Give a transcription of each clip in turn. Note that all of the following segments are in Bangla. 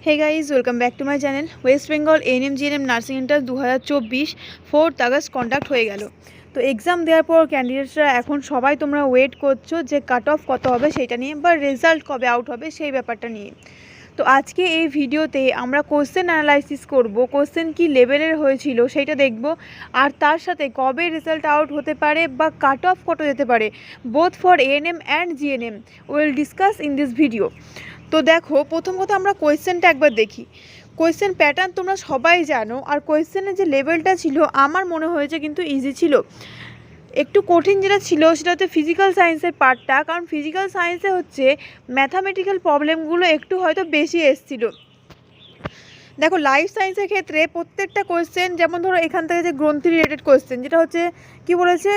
Hey guys welcome back to my channel. West Bengal ANM GNM nursing inter 2024 4 August conduct হয়ে গেল। তো এক্সাম দেওয়ার পর ক্যান্ডিডেটসরা এখন সবাই তোমরা ওয়েট করছো যে কাট অফ কত হবে সেটা নিয়ে, বা রেজাল্ট কবে আউট হবে সেই ব্যাপারটা নিয়ে। তো আজকে এই ভিডিওতে আমরা কোশ্চেন অ্যানালাইসিস করব, কোশ্চেন কি লেভেলের হয়েছিল সেইটা দেখব, আর তার সাথে কবে রেজাল্ট আউট হতে পারে বা কাট অফ কত যেতে পারে, both for ANM and GNM will discuss in this video. তো দেখো, প্রথম কথা আমরা কোয়েশ্চেনটা একবার দেখি। কোয়েশ্চেন প্যাটার্ন তোমরা সবাই জানো, আর কোয়েশ্চেনের যে লেভেলটা ছিল আমার মনে হয়েছে কিন্তু ইজি ছিল। একটু কঠিন যেটা ছিল সেটা হচ্ছে ফিজিক্যাল সায়েন্সের পার্টটা, কারণ ফিজিক্যাল সায়েন্সে হচ্ছে ম্যাথামেটিক্যাল প্রবলেমগুলো একটু হয়তো বেশি এসেছিল। দেখো, লাইফ সায়েন্সের ক্ষেত্রে প্রত্যেকটা কোয়েশ্চেন, যেমন ধরো এখান থেকে যে গ্রন্থি রিলেটেড কোয়েশ্চেন, যেটা হচ্ছে কি বলেছে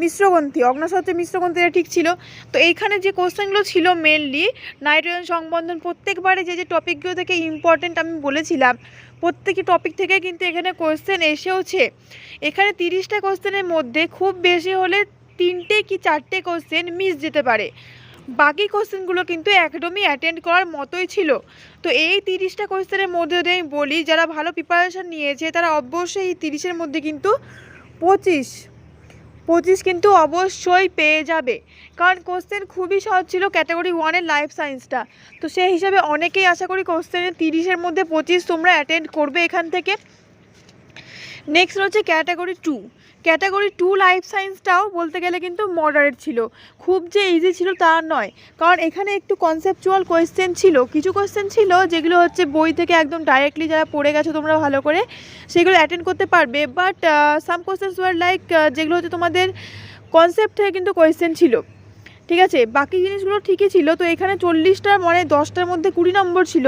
মিশ্রগ্রন্থি, অগ্নাশয় হচ্ছে মিশ্রগ্রন্থি, এটা ঠিক ছিল। তো এইখানে যে কোশ্চেনগুলো ছিল মেনলি নাইট্রোজেন সংবন্ধন, প্রত্যেকবারে যে যে টপিকগুলো থেকে ইম্পর্টেন্ট আমি বলেছিলাম প্রত্যেকটি টপিক থেকে কিন্তু এখানে কোশ্চেন এসেওছে। এখানে 30টা কোশ্চেনের মধ্যে খুব বেশি হলে 3টে কি 4টে কোশ্চেন মিস যেতে পারে, বাকি কোশ্চেনগুলো কিন্তু একদমই অ্যাটেন্ড করার মতোই ছিল। তো এই 30টা কোশ্চেনের মধ্যে যদি আমি বলি, যারা ভালো প্রিপারেশান নিয়েছে তারা অবশ্যই এই 30-এর মধ্যে কিন্তু 25 কিন্তু অবশ্যই পেয়ে যাবে, কারণ কোশ্চেন খুবই সহজ ছিল ক্যাটাগরি 1-এর লাইফ সায়েন্সটা। তো সেই হিসাবে অনেকেই আশা করি কোশ্চেনের 30-এর মধ্যে 25 তোমরা অ্যাটেন্ড করবে এখান থেকে। নেক্সট হচ্ছে ক্যাটাগরি 2 লাইফ সায়েন্সটাও বলতে গেলে কিন্তু মডারেট ছিল, খুব যে ইজি ছিল তা নয়, কারণ এখানে একটু কনসেপচুয়াল কোয়েশ্চেন ছিল। কিছু কোয়েশ্চেন ছিল যেগুলো হচ্ছে বই থেকে একদম ডাইরেক্টলি যারা পড়ে গেছো তোমরা ভালো করে সেগুলো অ্যাটেন্ড করতে পারবে, but some questions were like যেগুলো হচ্ছে তোমাদের কনসেপ্ট থেকে কিন্তু কোয়েশ্চেন ছিল, ঠিক আছে। বাকি জিনিসগুলো ঠিকই ছিল। তো এখানে 40টার মানে 10টার মধ্যে 20 নম্বর ছিল,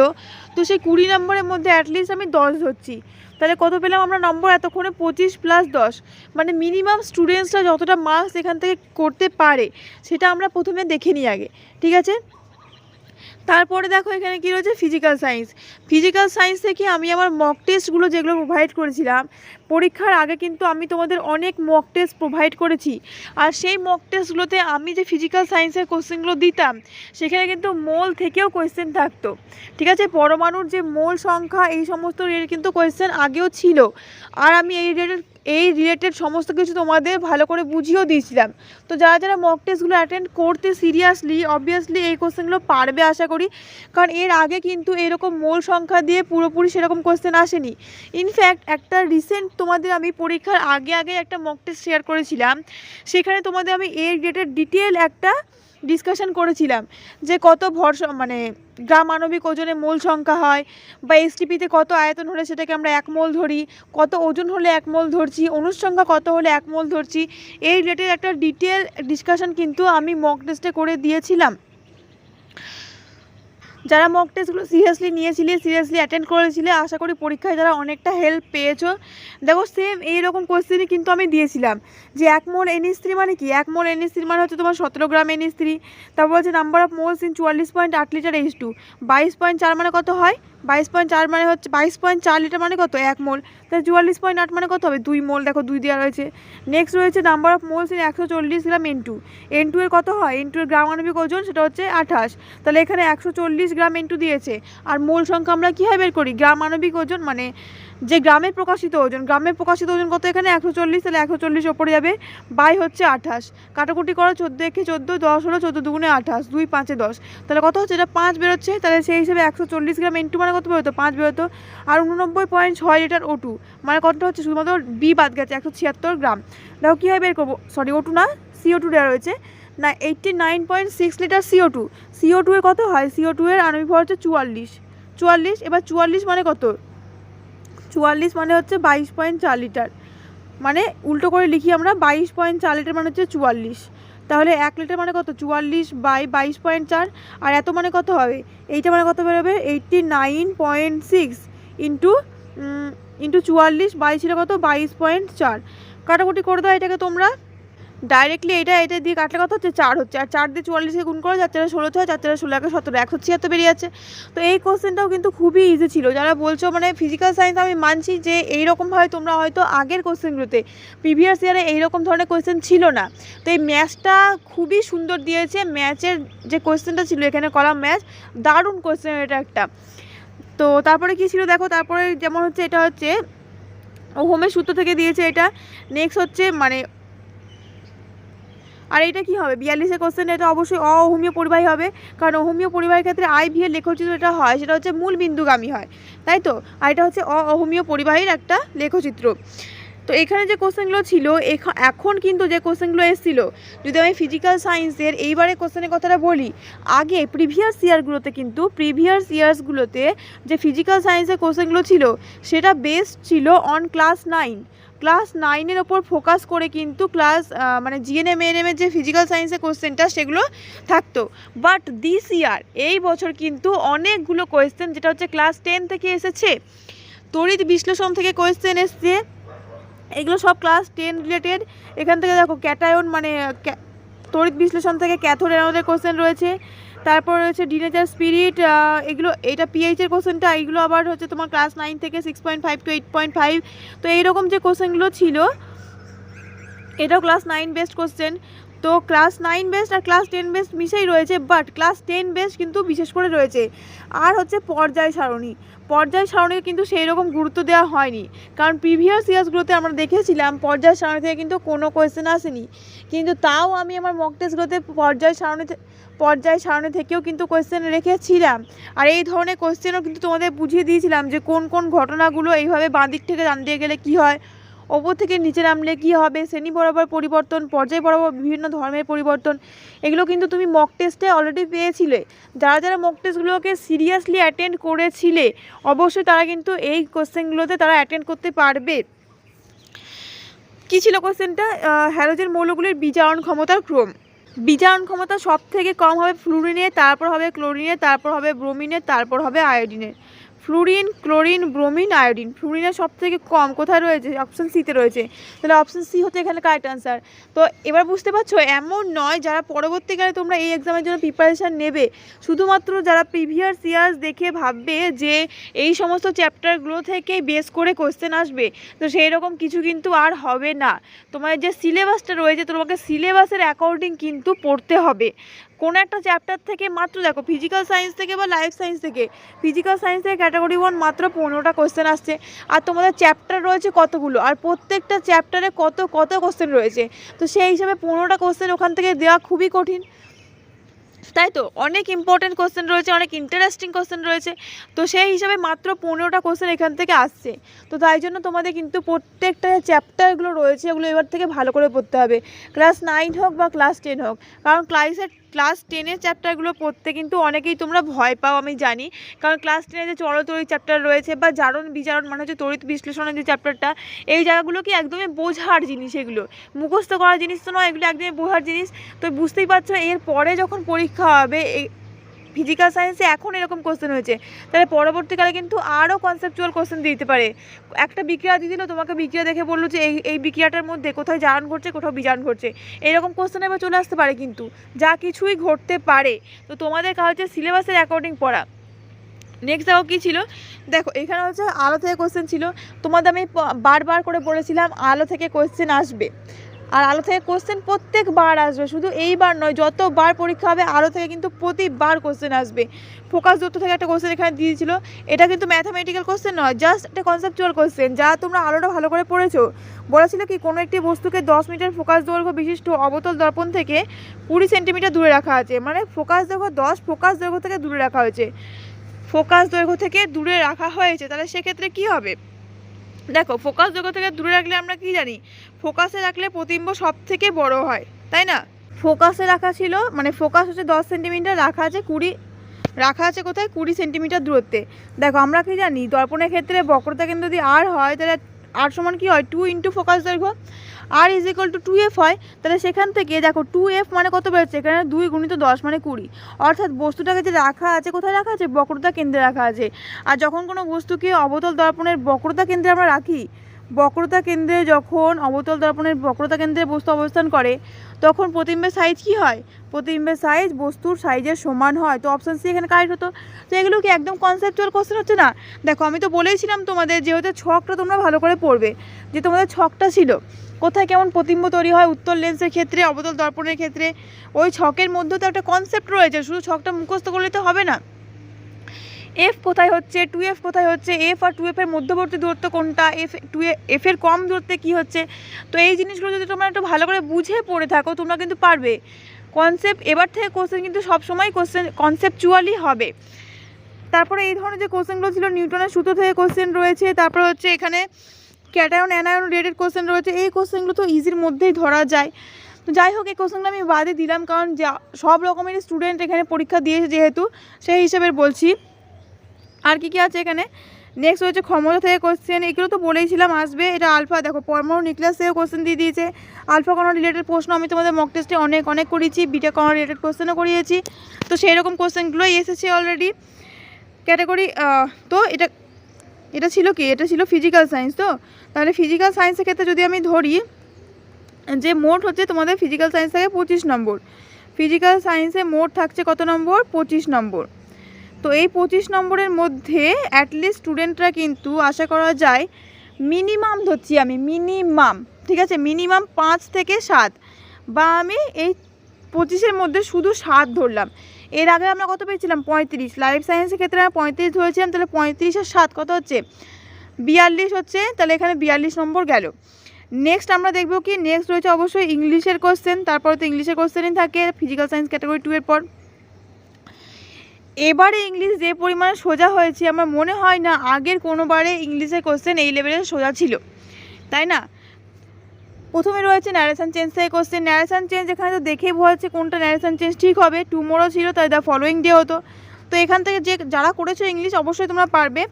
তো সেই 20 নম্বরের মধ্যে অ্যাটলিস্ট আমি 10 ধরছি, তাহলে কত পেলাম আমরা নম্বর এতক্ষণে? 25 + 10, মানে মিনিমাম স্টুডেন্টসরা যতটা মার্কস এখান থেকে করতে পারে সেটা আমরা প্রথমে দেখে নিই আগে, ঠিক আছে। তারপরে দেখো এখানে কী রয়েছে, ফিজিক্যাল সায়েন্স থেকে আমি আমার মক টেস্টগুলো যেগুলো প্রোভাইড করেছিলাম পরীক্ষার আগে, কিন্তু আমি তোমাদের অনেক মক টেস্ট প্রোভাইড করেছি, আর সেই মক টেস্টগুলোতে আমি যে ফিজিক্যাল সায়েন্সের কোশ্চেনগুলো দিতাম সেখানে কিন্তু মোল থেকেও কোয়েশ্চেন থাকতো, ঠিক আছে। পরমাণুর যে মোল সংখ্যা এই সমস্ত কিন্তু কোয়েশ্চেন আগেও ছিল, আর আমি এই রিলেটেড সমস্ত কিছু তোমাদের ভালো করে বুঝিয়েও দিয়েছিলাম। তো যারা যারা মক টেস্টগুলো অ্যাটেন্ড করতে সিরিয়াসলি, অবভিয়াসলি এই কোশ্চেনগুলো পারবে আশা করি, কারণ এর আগে কিন্তু এরকম মোল সংখ্যা দিয়ে পুরোপুরি সেরকম কোশ্চেন আসেনি। ইনফ্যাক্ট একটা রিসেন্ট তোমাদের আমি পরীক্ষার আগে একটা মক টেস্ট শেয়ার করেছিলাম, সেখানে তোমাদের আমি এর রিলেটেড ডিটেল একটা ডিসকাশন করেছিলাম যে কত মানে গ্রাম আণবিক ওজনে মোল সংখ্যা হয়, বা এসটিপিতে কত আয়তন হলে সেটাকে আমরা 1 মোল ধরি, কত ওজন হলে 1 মোল ধরছি, অণুর সংখ্যা কত হলে 1 মোল ধরছি, এই রিলেটেড একটা ডিটেল ডিসকাশন কিন্তু আমি মক টেস্টে করে দিয়েছিলাম। যারা মক টেস্টগুলো সিরিয়াসলি নিয়েছিলে, সিরিয়াসলি অ্যাটেন্ড করেছিলে, আশা করি পরীক্ষায় যারা অনেকটা হেল্প পেয়েছো। দেখো, সেম এইরকম কোয়েশ্চেনই কিন্তু আমি দিয়েছিলাম যে 1 মোল NH3 মানে কি, 1 মোল NH3 মানে হচ্ছে তোমার 17 গ্রাম NH3, তারপর হচ্ছে number of moles in 44.8 litre H2, 22.4 মানে কত হয়, 22.4 মানে হচ্ছে 22.4 লিটার মানে কত, 1 মোল, তাহলে 44.8 মানে কত হবে, 2 মোল, দেখো 2 দেওয়া রয়েছে। নেক্সট রয়েছে number of moles in 140 gram N2 এর কত হয়, N2 এর গ্রাম আণবিক ওজন সেটা হচ্ছে 28, তাহলে এখানে 140 গ্রাম N2 দিয়েছে, আর মোল সংখ্যা আমরা কীভাবে বের করি, গ্রাম আণবিক ওজন মানে যে গ্রামের প্রকাশিত ওজন কত, এখানে 140, তাহলে 140 ওপরে যাবে, বাই হচ্ছে 28, কাটাকুটি করো, 14 × 14 10 হলো, 14 × 2 = 28, 2 × 5 = 10, তাহলে কত হচ্ছে, এটা 5 বেরোচ্ছে, তাহলে সেই হিসেবে 140 গ্রাম N2 মানে কত বেরোতো, 5 বেরোতো, আর 89.6 লিটার O2 মানে কতটা হচ্ছে, শুধুমাত্র বি বাদ গেছে, 176 গ্রাম। দেখো কীভাবে বের করবো, সরি O2 না, CO2 দেওয়া রয়েছে না, 89.6 লিটার CO2 এর কত হয়, CO2 এর আণবিক ভর হচ্ছে 44, এবার 44 মানে কত, 44 মানে হচ্ছে 22.4 লিটার, মানে উল্টো করে লিখি আমরা, 22.4 লিটার মানে হচ্ছে 44, তাহলে 1 লিটার মানে কত, 44/22.4, আর এত মানে কত হবে, এইটা মানে কত বেরোবে, 89.6 ইন্টু 44 ছিল কত, 22.4, কাটাকুটি করে দাও এটাকে তোমরা, ডাইরেক্টলি এটা দিয়ে কাটলে কত হচ্ছে 4 হচ্ছে, আর 4 দিয়ে 44কে গুণ করে 4 4 16 হয়, 4 4 16 1 17 176 বেরিয়ে যাচ্ছে। তো এই কোশ্চেনটাও কিন্তু খুবই ইজি ছিল। যারা বলছো মানে ফিজিক্যাল সায়েন্স, আমি মানছি যে এইরকমভাবে তোমরা হয়তো আগের কোশ্চেনগুলোতে প্রিভিয়াস ইয়ারে এইরকম ধরনের কোশ্চেন ছিল না। তো এই ম্যাথটা খুবই সুন্দর দিয়েছে। ম্যাথের যে কোশ্চেনটা ছিল এখানে করা ম্যাথ দারুণ কোশ্চেন এটা একটা। তো তারপরে কি ছিল দেখো, তারপরে যেমন হচ্ছে এটা হচ্ছে ওহমের সূত্র থেকে দিয়েছে এটা। নেক্সট হচ্ছে মানে, আর এটা কি হবে 42-এর কোশ্চেন, এটা অবশ্যই অহমীয় পরিবাহী হবে, কারণ অহমীয় পরিবাহীর ক্ষেত্রে আই ভি এর লেখচিত্র এটা হয় সেটা হচ্ছে মূল বিন্দুগামী হয়, তাই তো। আর এটা হচ্ছে অহমীয় পরিবাহীর একটা লেখচিত্র। তো এখানে যে কোশ্চেনগুলো ছিল, এখন কিন্তু যে কোশ্চেনগুলো এসেছিলো, যদি আমি ফিজিক্যাল সায়েন্সের এইবারে কোশ্চেনের কথাটা বলি, আগে প্রিভিয়াস ইয়ার্সগুলোতে যে ফিজিক্যাল সায়েন্সের কোশ্চেনগুলো ছিল সেটা বেস্ট ছিল অন ক্লাস 9 ওপর ফোকাস করে কিন্তু মানে জিএনএম এএনএমের যে ফিজিক্যাল সায়েন্সের কোশ্চেনটা সেগুলো থাকতো। বাট দিস ইয়ার এই বছর কিন্তু অনেকগুলো কোয়েশ্চেন যেটা হচ্ছে ক্লাস 10 থেকে এসেছে, তড়িৎ বিশ্লেষণ থেকে কোয়েশ্চেন এসছে, এগুলো সব ক্লাস 10 রিলেটেড। এখান থেকে দেখো ক্যাটায়ন মানে তড়িৎ বিশ্লেষণ থেকে ক্যাথোড অ্যানোডের কোশ্চেন রয়েছে, তারপর রয়েছে ডিনেচার স্পিরিট, এগুলো এটা পিএইচের কোশ্চেনটা, এইগুলো আবার হচ্ছে তোমার ক্লাস 9 থেকে 6.5 to 8.5। তো এইরকম যে কোশ্চেনগুলো ছিল এটাও ক্লাস 9 বেস্ট কোশ্চেন। তো ক্লাস 9 বেস্ট আর ক্লাস 10 বেস্ট মিশেই রয়েছে, বাট ক্লাস 10 বেস্ট কিন্তু বিশেষ করে রয়েছে। আর হচ্ছে পর্যায় সারণীকে কিন্তু সেই রকম গুরুত্ব দেওয়া হয়নি, কারণ প্রিভিয়াস ইয়ার্সগুলোতে আমরা দেখেছিলাম পর্যায় সারণী থেকে কিন্তু কোনো কোয়েশ্চেন আসেনি, কিন্তু তাও আমি আমার মক টেস্টগুলোতে পর্যায় সারণী থেকেও কিন্তু কোয়েশ্চেন রেখেছিলাম। আর এই ধরনের কোয়েশ্চেনও কিন্তু তোমাদের বুঝিয়ে দিয়েছিলাম যে কোন কোন ঘটনাগুলো এইভাবে বাঁ দিক থেকে ডান দিকে গেলে কী হয়, ওপর থেকে নিচে নামলে কী হবে, শ্রেণী বরাবর পরিবর্তন, পর্যায় বরাবর বিভিন্ন ধর্মের পরিবর্তন, এগুলো কিন্তু তুমি মক টেস্টে অলরেডি পেয়েছিলে। যারা মক টেস্টগুলোকে সিরিয়াসলি অ্যাটেন্ড করেছিলে অবশ্যই তারা কিন্তু এই কোশ্চেনগুলোতে তারা অ্যাটেন্ড করতে পারবে। কী ছিল কোশ্চেনটা, হ্যালোজেন মৌলগুলির বিজারণ ক্ষমতার ক্রম। বিজারণ ক্ষমতা সব থেকে কম হবে ফ্লুরিনের, তারপর হবে ক্লোরিনের, তারপর হবে ব্রোমিনের, তারপর হবে আয়োডিনের। Fluorine, chlorine, bromine, iodine. ফ্লুরিনের সব থেকে কম কোথায় রয়েছে, অপশান সিতে রয়েছে, তাহলে অপশান সি হচ্ছে এখানে কারেক্ট আনসার। তো এবার বুঝতে পারছো, এমন নয় যারা পরবর্তীকালে তোমরা এই এক্সামের জন্য প্রিপারেশান নেবে শুধুমাত্র যারা প্রিভিয়াস ইয়ার্স দেখে ভাববে যে এই সমস্ত চ্যাপ্টারগুলো থেকে বেস করে কোশ্চেন আসবে, তো সেই রকম কিছু কিন্তু আর হবে না। তোমার যে সিলেবাসটা রয়েছে তোমাকে সিলেবাসের অ্যাকর্ডিং কিন্তু পড়তে হবে। কোনো একটা চ্যাপ্টার থেকে মাত্র দেখো ফিজিক্যাল সায়েন্স থেকে বা লাইফ সায়েন্স থেকে, ফিজিক্যাল সায়েন্স থেকে ক্যাটাগরি 1 মাত্র 15টা কোশ্চেন আসছে, আর তোমাদের চ্যাপ্টার রয়েছে কতগুলো, আর প্রত্যেকটা চ্যাপ্টারে কত কোশ্চেন রয়েছে, তো সেই হিসাবে 15টা কোশ্চেন ওখান থেকে দেওয়া খুবই কঠিন, তাই তো। অনেক ইম্পর্টেন্ট কোশ্চেন রয়েছে, অনেক ইন্টারেস্টিং কোশ্চেন রয়েছে, তো সেই হিসাবে মাত্র 15টা কোশ্চেন এখান থেকে আসছে। তো তাই জন্য তোমাদের কিন্তু প্রত্যেকটা চ্যাপ্টারগুলো রয়েছে ওগুলো এবার থেকে ভালো করে পড়তে হবে, ক্লাস 9 হোক বা ক্লাস 10 হোক, কারণ ক্লাস 10-এর চ্যাপ্টারগুলো পড়তে কিন্তু অনেকেই তোমরা ভয় পাও আমি জানি, কারণ ক্লাস 10-এ যে চলতড়িৎ চ্যাপ্টার রয়েছে বা জারণ বিজারণ মানে হচ্ছে তড়িৎ বিশ্লেষণের যে চ্যাপ্টারটা, এই জায়গাগুলো কি একদমই বোঝার জিনিস, এগুলো মুখস্থ করার জিনিস তো নয়, এগুলো একদমই বোঝার জিনিস। তো বুঝতেই পারছো এর পরে যখন পরীক্ষা হবে ফিজিক্যাল সায়েন্সে এখন এরকম কোশ্চেন হয়েছে, তাহলে পরবর্তীকালে কিন্তু আরও কনসেপচুয়াল কোশ্চেন দিতে পারে। একটা বিক্রিয়া দিয়ে দিল, তোমাকে বিক্রিয়া দেখে বললো যে এই বিক্রিয়াটার মধ্যে কোথায় জারণ ঘটছে কোথাও বিজারণ ঘটছে, এরকম কোশ্চেন এবার চলে আসতে পারে, কিন্তু যা কিছুই ঘটতে পারে। তো তোমাদের কাজ হচ্ছে সিলেবাসের অ্যাকর্ডিং পড়া। নেক্সট দেখো কী ছিল, দেখো এখানে হচ্ছে আলো থেকে কোশ্চেন ছিল, তোমাদের আমি বারবার করে বলেছিলাম আলো থেকে কোশ্চেন আসবে, আর আলো থেকে কোশ্চেন প্রত্যেকবার আসবে, শুধু এইবার নয়, যতবার পরীক্ষা হবে আলো থেকে কিন্তু প্রতিবার কোশ্চেন আসবে। ফোকাস দূরত্ব থেকে একটা কোশ্চেন এখানে দিয়েছিল, এটা কিন্তু ম্যাথামেটিক্যাল কোশ্চেন নয়, জাস্ট একটা কনসেপচুয়াল কোশ্চেন, যা তোমরা আলোটা ভালো করে পড়েছো। বলেছিল কি কোনো একটি বস্তুকে 10 মিটার ফোকাস দৈর্ঘ্য বিশিষ্ট অবতল দর্পণ থেকে 20 সেন্টিমিটার দূরে রাখা আছে, মানে ফোকাস দৈর্ঘ্য 10, ফোকাস দৈর্ঘ্য থেকে দূরে রাখা হয়েছে, তাহলে সেক্ষেত্রে কি হবে, দেখো ফোকাস দৈর্ঘ্য থেকে দূরে রাখলে আমরা কি জানি, ফোকাসে রাখলে প্রতিবিম্ব সব থেকে বড় হয়, তাই না। ফোকাসে রাখা ছিল, মানে ফোকাস হচ্ছে 10 সেন্টিমিটার, রাখা আছে কোথায় 20 সেন্টিমিটার দূরত্বে। দেখো আমরা কি জানি দর্পণের ক্ষেত্রে বক্রতা কেন্দ্র যদি আর হয়, তাহলে আর সমান কি হয় 2 ইন্টু ফোকাস দৈর্ঘ্য, আর ইজ ইকুয়াল টু 2f হয়, তাহলে সেখান থেকে দেখো 2f মানে কত বেরোচ্ছে, এখানে 2 গুণিত 10 মানে 20, অর্থাৎ বস্তুটাকে যে রাখা আছে কোথায় রাখা আছে, বক্রতা কেন্দ্রে রাখা আছে। আর যখন কোনো বস্তুকে অবতল দর্পণের বক্রতা কেন্দ্রে আমরা রাখি, বক্রতা কেন্দ্রে যখন অবতল দর্পণের বক্রতা কেন্দ্রে বস্তু অবস্থান করে তখন প্রতিবিম্বের সাইজ কি হয়? প্রতিবিম্বের সাইজ বস্তুর সাইজের সমান হয়। তো অপশান সি এখানে কারেক্ট হতো। তো এগুলো কি একদম কনসেপচুয়াল কোশ্চেন হচ্ছে না? দেখো আমি তো বলেইছিলাম তোমাদের যে হচ্ছে ছকটা তোমরা ভালো করে পড়বে, যে তোমাদের ছকটা ছিল কোথায় কেমন প্রতিবিম্ব তৈরি হয় উত্তল লেন্সের ক্ষেত্রে, অবতল দর্পণের ক্ষেত্রে। ওই ছকের মধ্যে তো একটা কনসেপ্ট রয়েছে, শুধু ছকটা মুখস্থ করলে তো হবে না। এফ কোথায় হচ্ছে, 2F কোথায় হচ্ছে, এফ আর 2F এর মধ্যবর্তী দূরত্ব কোনটা, এফ এর কম দূরত্বে কি হচ্ছে। তো এই জিনিসগুলো যদি তোমরা একটু ভালো করে বুঝে পড়ে থাকো তোমরা কিন্তু পারবে। কনসেপ্ট এবার থেকে কোশ্চেন কিন্তু সবসময় কোশ্চেন কনসেপচুয়ালি হবে। তারপরে এই ধরনের যে কোশ্চেনগুলো ছিল নিউটনের সূত্র থেকে কোশ্চেন রয়েছে, তারপরে হচ্ছে এখানে ক্যাটায়ন অ্যানায়ন রিলেটেড কোশ্চেন রয়েছে। এই কোশ্চেনগুলো তো ইজির মধ্যেই ধরা যায়। তো যাই হোক এই কোশ্চেনগুলো আমি বাদে দিলাম, কারণ সব রকমের স্টুডেন্ট এখানে পরীক্ষা দিয়েছে যেহেতু, সেই হিসেবে বলছি। আর কি কি আছে এখানে, নেক্সট হচ্ছে ক্ষমতা থেকে কোশ্চেন, এগুলো তো বলেইছিলাম আসবে। এটা আলফা, দেখো পরমাণু নিউক্লিয়াস থেকেও কোশ্চেন দিয়ে দিয়েছে। আলফা কণা রিলেটেড প্রশ্ন আমি তোমাদের মক টেস্টে অনেক করেছি, বিটা কণা রিলেটেড কোশ্চেনও করিয়েছি। তো সেই রকম কোশ্চেনগুলোই এসেছে অলরেডি ক্যাটাগরি। তো এটা ছিল কি, এটা ছিল ফিজিক্যাল সায়েন্স। তো তাহলে ফিজিক্যাল সায়েন্সের ক্ষেত্রে যদি আমি ধরি যে মোট হচ্ছে তোমাদের ফিজিক্যাল সায়েন্স থেকে 25 নম্বর, ফিজিক্যাল সায়েন্সে মোট থাকছে কত নম্বর, 25 নম্বর। তো এই 25 নম্বরের মধ্যে অ্যাটলিস্ট স্টুডেন্টরা কিন্তু আশা করা যায় মিনিমাম ধরছি আমি, মিনিমাম, ঠিক আছে, মিনিমাম 5 থেকে 7, বা আমি এই 25-এর মধ্যে শুধু 7 ধরলাম। এর আগে আমরা কত পেয়েছিলাম, 35। লাইফ সায়েন্সের ক্ষেত্রে আমরা 35 ধরেছিলাম, তাহলে 35 আর 7 কত হচ্ছে, 42 হচ্ছে। তাহলে এখানে 42 নম্বর গেল। নেক্সট আমরা দেখব কি, নেক্সট রয়েছে অবশ্যই ইংলিশের কোশ্চেন। তারপরে তো ইংলিশের কোশ্চেনই থাকে ফিজিক্যাল সায়েন্স ক্যাটাগরি 2 এর পর। এবারে ইংলিশ যে পরিমাণে সোজা হয়েছে আমার মনে হয় না আগের কোনোবারে ইংলিশের কোশ্চেন এই লেভেলের সোজা ছিল, তাই না? প্রথমে রয়েছে ন্যারেশন চেঞ্জ থেকে কোশ্চেন। ন্যারেশন চেঞ্জ এখানে তো দেখেই বোঝা যাচ্ছে কোনটা ন্যারেশন চেঞ্জ ঠিক হবে। টুমোরো ছিল, তাই দ্য ফলোয়িং ডে হতো। তো এখান থেকে যারা করেছো ইংলিশ অবশ্যই তোমরা পারবে।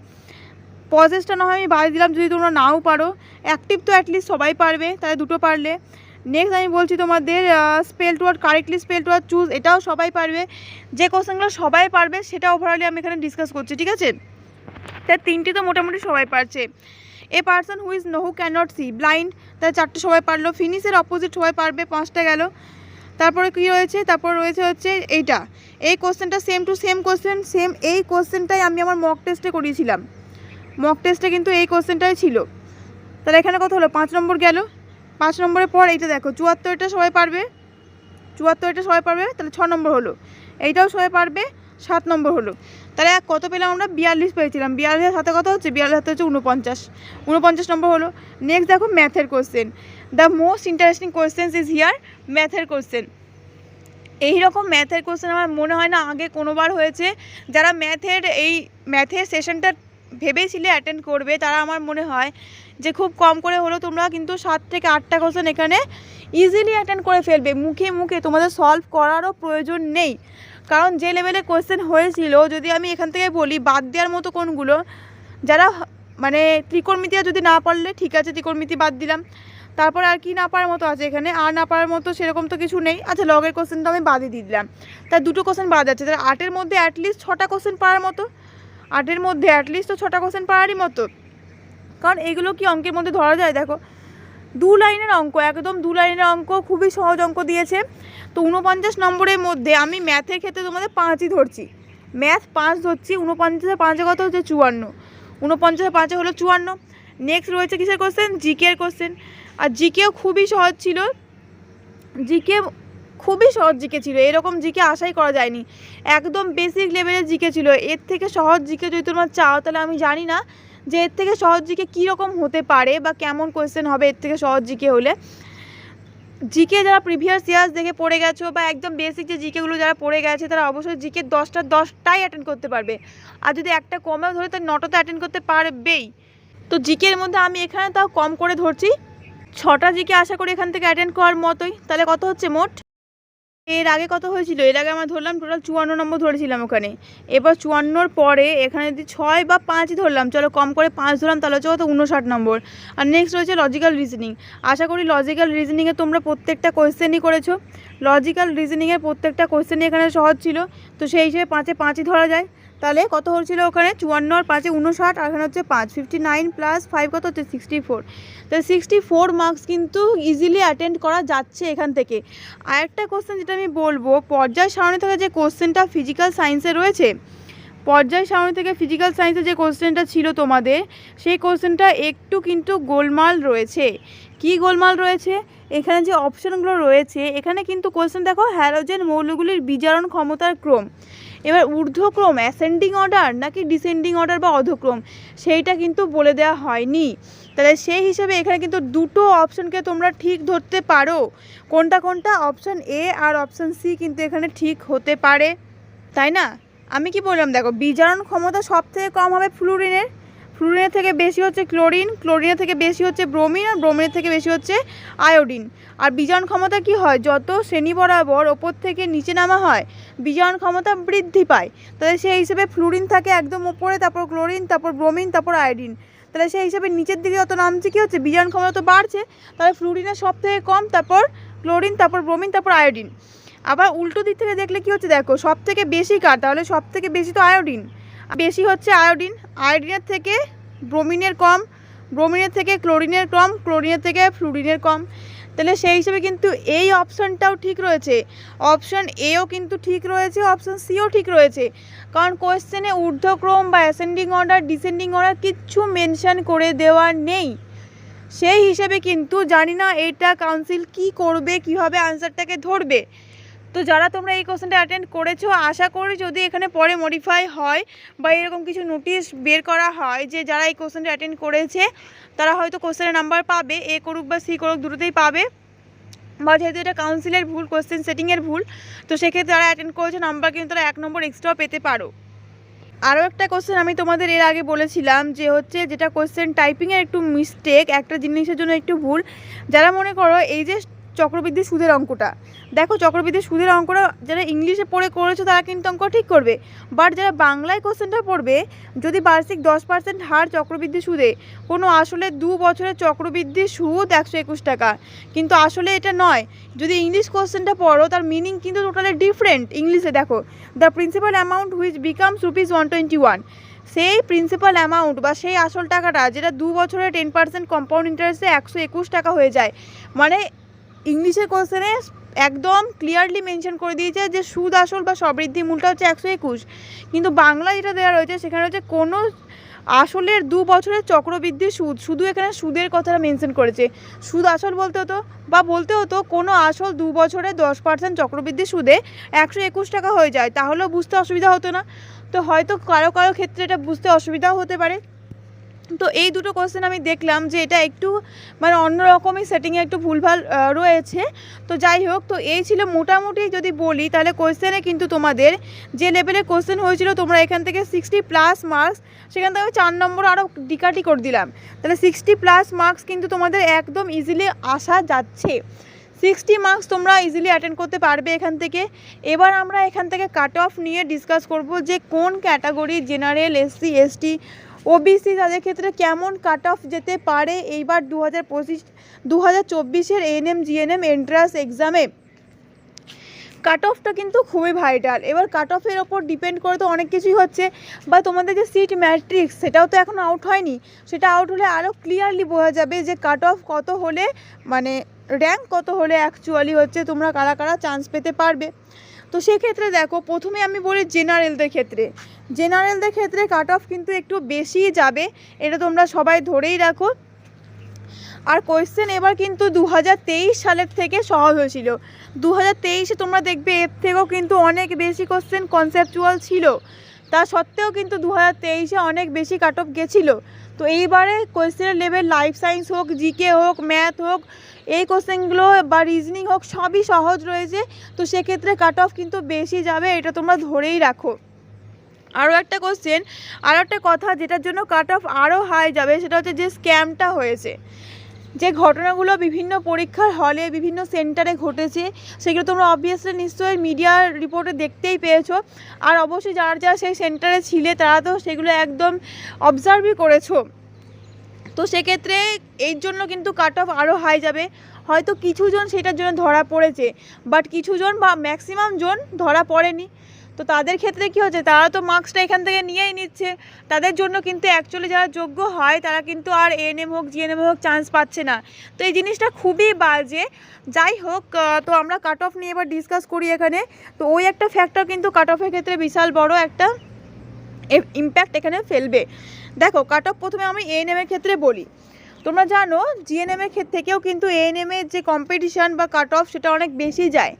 পজেসটা না হয় আমি বাদ দিলাম যদি তোমরা নাও পারো, অ্যাক্টিভ তো অ্যাটলিস্ট সবাই পারবে, তাই দুটো পারলে। নেক্সট আমি বলছি তোমাদের spell to word, correctly spell to word choose, এটাও সবাই পারবে। যে কোশ্চেনগুলো সবাই পারবে সেটা ওভারঅলি আমি এখানে ডিসকাস করছি, ঠিক আছে? তাই 3টি তো মোটামুটি সবাই পারছে। A person who can't see, blind, তাই 4টে সবাই পারলো। ফিনিশের অপোজিট সবাই পারবে, 5টা গেল। তারপরে কী রয়েছে, তারপর রয়েছে হচ্ছে এইটা, এই কোশ্চেনটা same to same question, same এই কোশ্চেনটাই আমি আমার মক টেস্টে করিয়েছিলাম। মক টেস্টে কিন্তু এই কোশ্চেনটাই ছিল। তাহলে এখানে কত হলো, 5 নম্বর গেল। 5 নম্বরের পর এইটা দেখো 74টা সবাই পারবে, 74টা সবাই পারবে, তাহলে 6 নম্বর হলো। এইটাও সবাই পারবে, 7 নম্বর হলো। তাহলে কত পেলাম আমরা, 42 পেয়েছিলাম। 42 হাতে কত হচ্ছে, 42 হাতে হচ্ছে 49 নম্বর হলো। নেক্সট দেখো ম্যাথের question. The most interesting question is here, ম্যাথের কোশ্চেন। এইরকম ম্যাথের কোশ্চেন আমার মনে হয় না আগে কোনোবার হয়েছে। যারা ম্যাথের সেশনটা ভেবেছিলে অ্যাটেন্ড করবে তারা আমার মনে হয় যে খুব কম করে হলো তোমরা কিন্তু 7 থেকে 8টা কোশ্চেন এখানে ইজিলি অ্যাটেন্ড করে ফেলবে। মুখে মুখে তোমাদের সলভ করারও প্রয়োজন নেই, কারণ যে লেভেলের কোশ্চেন হয়েছিল, যদি আমি এখান থেকে বলি বাদ দেওয়ার মতো কোনগুলো, যারা মানে ত্রিকোণমিতি যদি না পারলে ঠিক আছে, ত্রিকোণমিতি বাদ দিলাম। তারপর আর কি না পারার মতো আছে এখানে, আর না পারার মতো সেরকম তো কিছু নেই। আচ্ছা লগের কোশ্চেনটা আমি বাদই দিয়ে দিলাম, তার 2টো কোশ্চেন বাদ যাচ্ছে। তাহলে 8-এর মধ্যে অ্যাটলিস্ট 6টা কোশ্চেন পারার মতো, 8-এর মধ্যে অ্যাটলিস্ট তো 6টা কোশ্চেন পারারই মতো। কারণ এগুলো কি অঙ্কের মধ্যে ধরা যায়, দেখো 2 লাইনের অঙ্ক, একদম 2 লাইনের অঙ্ক, খুবই সহজ অঙ্ক দিয়েছে। তো 49 নম্বরের মধ্যে আমি ম্যাথের ক্ষেত্রে তোমাদের 5ই ধরছি, ম্যাথ 5 ধরছি। 49 5 কত হচ্ছে 54, 49 5 হলো 54। নেক্সট রয়েছে কিসের কোশ্চেন, জিকে এর কোশ্চেন। আর জিকেও খুবই সহজ ছিল, জিকে খুবই সহজ জিকে ছিল, এরকম জিকে আশাই করা যায়নি, একদম বেসিক লেভেলের জিকে ছিল। এর থেকে সহজ জিকে যদি তোমরা চাও তাহলে আমি জানি না যে এর থেকে সহজ জিকে কীরকম হতে পারে বা কেমন কোয়েশ্চেন হবে এর থেকে সহজ জিকে হলে। জিকে যারা প্রিভিয়াস ইয়ার্স দেখে পড়ে গেছো বা একদম বেসিক যে জিকেগুলো যারা পড়ে গেছে তারা অবশ্যই জিকে 10টাই অ্যাটেন্ড করতে পারবে। আর যদি একটা কমেও ধরে তাহলে 9টা তো অ্যাটেন্ড করতে পারবেই। তো জিকের মধ্যে আমি এখানে তাও কম করে ধরছি, 6টা জিকে আশা করি এখান থেকে অ্যাটেন্ড করার মতোই। তাহলে কত হচ্ছে মোট, এর আগে কত হয়েছিল, এর আগে আমরা ধরলাম টোটাল 54 নম্বর ধরেছিলাম ওখানে। এবার 54-র পরে এখানে যদি 6 বা 5ই ধরলাম, চলো কম করে 5 ধরলাম, তাহলে হচ্ছে কত 59 নম্বর। আর নেক্সট রয়েছে লজিক্যাল রিজনিং। আশা করি লজিক্যাল রিজনিংয়ে তোমরা প্রত্যেকটা কোয়েশ্চেনই করেছো। লজিক্যাল রিজনিংয়ের প্রত্যেকটা কোয়েশ্চেনই এখানে সহজ ছিল, তো সেই হিসেবে 5-এ 5ই ধরা যায়। তাহলে কত হচ্ছিল ওখানে 54 আর 5 59, আর এখানে হচ্ছে 5 59 প্লাস 5 কত হচ্ছে 64। তাহলে 64 মার্কস কিন্তু ইজিলি অ্যাটেন্ড করা যাচ্ছে এখান থেকে। আরেকটা কোশ্চেন যেটা আমি বলবো, পর্যায় সারণী থেকে যে কোশ্চেনটা ফিজিক্যাল সায়েন্সে রয়েছে, পর্যায় সারণী থেকে ফিজিক্যাল সায়েন্সে যে কোশ্চেনটা ছিল তোমাদের, সেই কোশ্চেনটা একটু কিন্তু গোলমাল রয়েছে। কি গোলমাল রয়েছে? এখানে যে অপশানগুলো রয়েছে, এখানে কিন্তু কোশ্চেন দেখো হ্যালোজেন মৌলগুলির বিজারণ ক্ষমতার ক্রম, এবার ঊর্ধ্বক্রম অ্যাসেন্ডিং অর্ডার নাকি ডিসেন্ডিং অর্ডার বা অধক্রম, সেইটা কিন্তু বলে দেওয়া হয়নি। তাহলে সেই হিসেবে এখানে কিন্তু দুটো অপশানকে তোমরা ঠিক ধরতে পারো। কোনটা কোনটা? অপশান এ আর অপশান সি কিন্তু এখানে ঠিক হতে পারে, তাই না? আমি কি বললাম, দেখো বিজারণ ক্ষমতা সব থেকে কম হবে ফ্লুরিনের, ফ্লুরিনের থেকে বেশি হচ্ছে ক্লোরিন, ক্লোরিনের থেকে বেশি হচ্ছে ব্রোমিন, আর ব্রোমিনের থেকে বেশি হচ্ছে আয়োডিন। আর বিজারণ ক্ষমতা কি হয়, যত শ্রেণী বরাবর ওপর থেকে নিচে নামা হয় বিজারণ ক্ষমতা বৃদ্ধি পায়। তাহলে সেই হিসেবে ফ্লুরিন থাকে একদম উপরে, তারপর ক্লোরিন, তারপর ব্রোমিন, তারপর আয়োডিন। তাহলে সেই হিসেবে নিচের দিকে যত নামছে কী হচ্ছে, বিজারণ ক্ষমতা তো বাড়ছে। তাহলে ফ্লুরিনের সব থেকে কম, তারপর ক্লোরিন, তারপর ব্রোমিন, তারপর আয়োডিন। আবার উল্টো দিক থেকে দেখলে কী হচ্ছে, দেখো সব থেকে বেশি কার, তাহলে সব থেকে বেশি তো আয়োডিন, বেশি হচ্ছে আয়োডিন। আয়োডিনের থেকে ব্রোমিনের কম, ব্রোমিনের থেকে ক্লোরিনের কম, ক্লোরিনের থেকে ফ্লুরিনের কম। তাহলে সেই হিসেবে কিন্তু এই অপশানটাও ঠিক রয়েছে, অপশান এও কিন্তু ঠিক রয়েছে, অপশান সিও ঠিক রয়েছে। কারণ কোয়েশ্চেনে ঊর্ধ্বক্রম বা অ্যাসেন্ডিং অর্ডার ডিসেন্ডিং অর্ডার কিচ্ছু মেনশন করে দেওয়া নেই। সেই হিসেবে কিন্তু জানি না এটা কাউন্সিল কি করবে, কিভাবে আনসারটাকে ধরবে। তো যারা তোমরা এই কোশ্চেনটা অ্যাটেন্ড করেছো, আশা করি যদি এখানে পরে মডিফাই হয় বা এরকম কিছু নোটিশ বের করা হয় যে যারা এই কোশ্চেনটা অ্যাটেন্ড করেছে তারা হয়তো কোশ্চেনের নাম্বার পাবে, এ করুক বা সি করুক দুটোতেই পাবে। বা যেহেতু এটা কাউন্সিলের ভুল, কোশ্চেন সেটিংয়ের ভুল, তো সেক্ষেত্রে যারা অ্যাটেন্ড করেছে নাম্বার কিন্তু তারা 1 নম্বর এক্সট্রাও পেতে পারো। আরও একটা কোশ্চেন আমি তোমাদের এর আগে বলেছিলাম যে হচ্ছে যেটা কোশ্চেন টাইপিংয়ের একটু মিস্টেক, একটা জিনিসের জন্য একটু ভুল। যারা মনে করো এই যে চক্রবৃদ্ধি সুদের অঙ্কটা, দেখো চক্রবৃদ্ধি সুদের অঙ্কটা যারা ইংলিশে পড়ে করেছো তারা কিন্তু অঙ্ক ঠিক করবে, বাট যারা বাংলায় কোশ্চেনটা পড়বে, যদি বার্ষিক 10% হার চক্রবৃদ্ধি সুদে কোনো আসলে 2 বছরের চক্রবৃদ্ধি সুদ 121 টাকা, কিন্তু আসলে এটা নয়। যদি ইংলিশ কোশ্চেনটা পড়ো তার মিনিং কিন্তু টোটালি ডিফারেন্ট। ইংলিশে দেখো the principal amount which becomes ₹121, সেই প্রিন্সিপাল অ্যামাউন্ট বা সেই আসল টাকাটা যেটা 2 বছরে 10% কম্পাউন্ড ইন্টারেস্টে 121 টাকা হয়ে যায়। মানে ইংলিশের কোশ্চেনে একদম ক্লিয়ারলি মেনশন করে দিয়েছে যে সুদ আসল বা সবৃদ্ধি মূলটা হচ্ছে 121, কিন্তু বাংলা যেটা দেওয়া রয়েছে সেখানে হচ্ছে কোনো আসলের 2 বছরের চক্রবৃদ্ধি সুদ, শুধু এখানে সুদের কথাটা মেনশন করেছে। সুদ আসল বলতে হতো বা বলতে হতো কোনো আসল 2 বছরে 10% চক্রবৃদ্ধি সুদে 121 টাকা হয়ে যায়, তাহলেও বুঝতে অসুবিধা হতো না। তো হয়তো কারো কারো ক্ষেত্রে এটা বুঝতে অসুবিধাও হতে পারে। তো এই দুটো কোশ্চেন আমি দেখলাম যে এটা একটু মানে অন্যরকমই সেটিংয়ে একটু ভুলভাল রয়েছে। তো যাই হোক, তো এই ছিল মোটামুটি যদি বলি তাহলে কোশ্চেনে কিন্তু তোমাদের যে লেভেলের কোশ্চেন হয়েছিল তোমরা এখান থেকে 60+ মার্কস, সেখান থেকে আমি 4 নম্বর আরও ডিকাটি করে দিলাম। তাহলে 60+ মার্কস কিন্তু তোমাদের একদম ইজিলি আসা যাচ্ছে। 60 মার্কস তোমরা ইজিলি অ্যাটেন্ড করতে পারবে এখান থেকে। এবার আমরা এখান থেকে কাট অফ নিয়ে ডিসকাস করব যে কোন category, general, SC, ST, OBC তাদের ক্ষেত্রে কেমন কাট অফ যেতে পারে এইবার 2024-এর এএনএম জিএনএম এন্ট্রান্স এক্সামে। কাট অফটা কিন্তু খুবই ভাইটাল। এবার কাট অফের ওপর ডিপেন্ড করে তো অনেক কিছুই হচ্ছে, বা তোমাদের যে সিট ম্যাট্রিক্স সেটাও তো এখন আউট হয়নি, সেটা আউট হলে আরও ক্লিয়ারলি বোঝা যাবে যে কাট অফ কত হলে মানে র্যাঙ্ক কত হলে অ্যাকচুয়ালি হচ্ছে তোমরা কারা কারা চান্স পেতে পারবে। তো সেক্ষেত্রে দেখো প্রথমে আমি বলি জেনারেলদের ক্ষেত্রে কাট অফ কিন্তু একটু বেশিই যাবে, এটা তোমরা সবাই ধরেই রাখো। আর কোয়েশ্চেন এবার কিন্তু 2023 সালের থেকে সহজ হয়েছিল। 2023-এ তোমরা দেখবে এর থেকেও কিন্তু অনেক বেশি কোয়েশ্চেন কনসেপচুয়াল ছিল, তা সত্ত্বেও কিন্তু 2023-এ অনেক বেশি কাট অফ গেছিলো। তো এইবারে কোয়েশ্চেনের লেভেল লাইফ সায়েন্স হোক, জিকে হোক, ম্যাথ হোক, এই কোশ্চেনগুলো বা রিজনিং হোক সবই সহজ রয়েছে। তো সেক্ষেত্রে কাট অফ কিন্তু বেশি যাবে, এটা তোমরা ধরেই রাখো। আরও একটা কোশ্চেন, আরও একটা কথা যেটার জন্য কাট অফ আরও হাই যাবে, সেটা হচ্ছে যে স্ক্যামটা হয়েছে, যে ঘটনাগুলো বিভিন্ন পরীক্ষার হলে বিভিন্ন সেন্টারে ঘটেছে, সেগুলো তোমরা অবভিয়াসলি নিশ্চয়ই মিডিয়ার রিপোর্টে দেখতেই পেয়েছো। আর অবশ্যই যারা যারা সেই সেন্টারে ছিলে তারা তো সেগুলো একদম অবজার্ভই করেছো। তো সেক্ষেত্রে এই জন্য কিন্তু কাট অফ আরও হাই যাবে। হয়তো কিছুজন সেটার জন্য ধরা পড়েছে, বাট কিছুজন বা ম্যাক্সিমাম জন ধরা পড়েনি। তো তাদের ক্ষেত্রে কী হচ্ছে, তারা তো মার্কসটা এখান থেকে নিয়েই নিচ্ছে, তাদের জন্য কিন্তু অ্যাকচুয়ালি যারা যোগ্য হয় তারা কিন্তু আর এএনএম হোক জিএনএম হোক চান্স পাচ্ছে না। তো এই জিনিসটা খুবই বাজে। যাই হোক, তো আমরা কাট অফ নিয়ে এবার ডিসকাস করি এখানে। তো ওই একটা ফ্যাক্টর কিন্তু কাট অফের ক্ষেত্রে বিশাল বড় একটা ইম্প্যাক্ট এখানে ফেলবে। দেখো কাট অফ প্রথমে আমি এএনএমের ক্ষেত্রে বলি। তোমরা জানো জিএনএমের ক্ষেত্রে থেকেও কিন্তু এএনএমের যে কম্পিটিশান বা কাট অফ সেটা অনেক বেশি যায়।